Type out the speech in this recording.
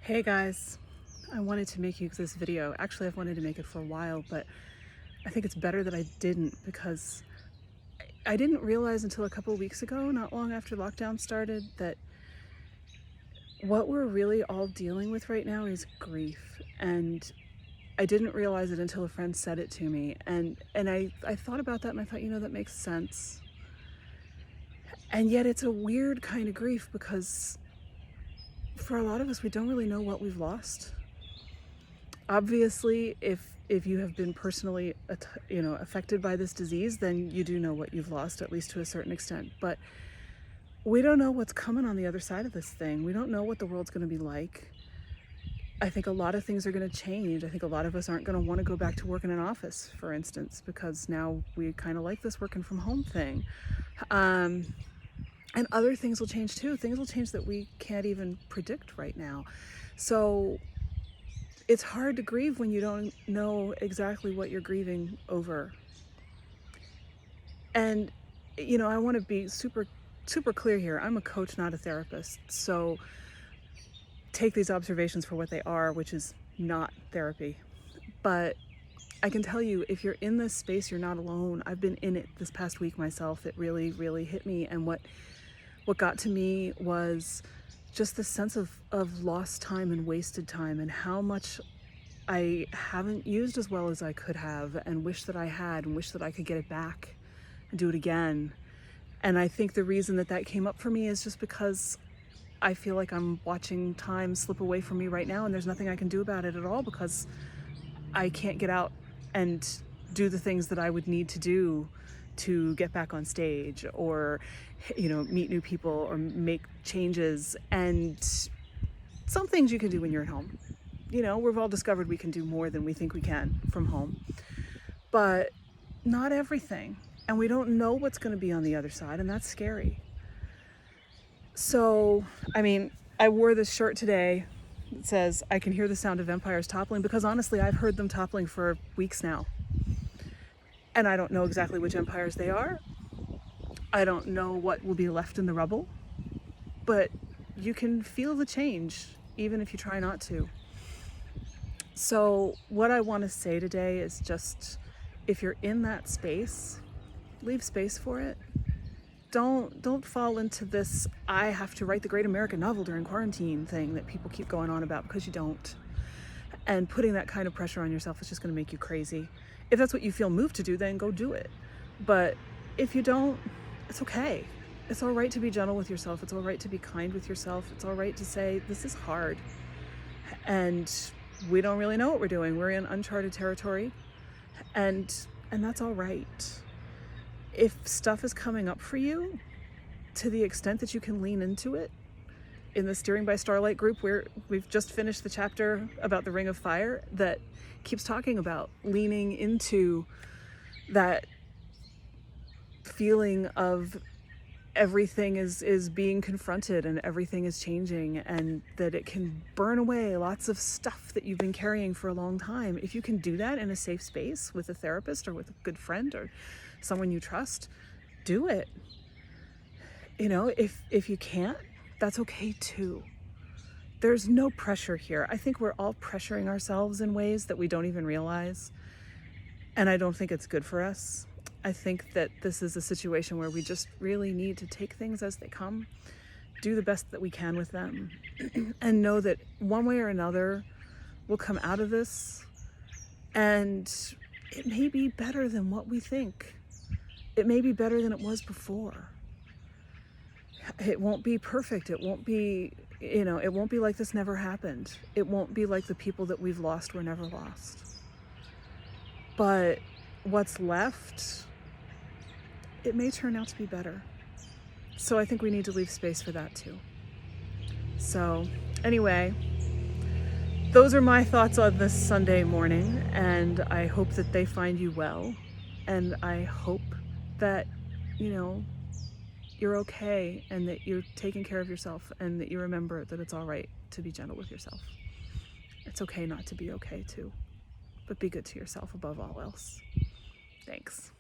Hey guys, I wanted to make you this video. Actually, I've wanted to make it for a while, but I think it's better that I didn't because I didn't realize until a couple of weeks ago, not long after lockdown started, that what we're really all dealing with right now is grief. And I didn't realize it until a friend said it to me. And I thought about that and I thought, that makes sense. And yet it's a weird kind of grief because for a lot of us, we don't really know what we've lost. Obviously, if you have been personally affected by this disease, then you do know what you've lost, at least to a certain extent. But we don't know what's coming on the other side of this thing. We don't know what the world's going to be like. I think a lot of things are going to change. I think a lot of us aren't going to want to go back to work in an office, for instance, because now we kind of like this working from home thing. And other things will change too. Things will change that we can't even predict right now. So it's hard to grieve when you don't know exactly what you're grieving over. And, I want to be super clear here. I'm a coach, not a therapist. So take these observations for what they are, which is not therapy. But I can tell you, if you're in this space, you're not alone. I've been in it this past week myself. It really, really hit me. And what got to me was just the sense of lost time and wasted time, and how much I haven't used as well as I could have, and wish that I had, and wish that I could get it back and do it again. And I think the reason that came up for me is just because I feel like I'm watching time slip away from me right now, and there's nothing I can do about it at all because I can't get out and do the things that I would need to do to get back on stage, or meet new people, or make changes. And some things you can do when you're at home. We've all discovered we can do more than we think we can from home, but not everything. And we don't know what's going to be on the other side, and that's scary. So, I wore this shirt today that says, "I can hear the sound of empires toppling," because honestly, I've heard them toppling for weeks now. And I don't know exactly which empires they are. I don't know what will be left in the rubble, but you can feel the change, even if you try not to. So what I want to say today is just, if you're in that space, leave space for it. Don't fall into this, I have to write the great American novel during quarantine thing that people keep going on about, because you don't. And putting that kind of pressure on yourself is just going to make you crazy. If that's what you feel moved to do, then go do it. But if you don't, it's okay. It's all right to be gentle with yourself. It's all right to be kind with yourself. It's all right to say, this is hard. And we don't really know what we're doing. We're in uncharted territory. And that's all right. If stuff is coming up for you, to the extent that you can lean into it, in the Steering by Starlight group, where we've just finished the chapter about the Ring of Fire that keeps talking about leaning into that feeling of everything is being confronted and everything is changing, and that it can burn away lots of stuff that you've been carrying for a long time. If you can do that in a safe space with a therapist or with a good friend or someone you trust, do it. If you can't, that's okay too. There's no pressure here. I think we're all pressuring ourselves in ways that we don't even realize. And I don't think it's good for us. I think that this is a situation where we just really need to take things as they come, do the best that we can with them, and know that one way or another we'll come out of this, and it may be better than what we think. It may be better than it was before. It won't be perfect. It won't be, it won't be like this never happened. It won't be like the people that we've lost were never lost. But what's left, it may turn out to be better. So I think we need to leave space for that too. So anyway, those are my thoughts on this Sunday morning, and I hope that they find you well. And I hope that, you're okay, and that you're taking care of yourself, and that you remember that it's all right to be gentle with yourself. It's okay not to be okay too, but be good to yourself above all else. Thanks.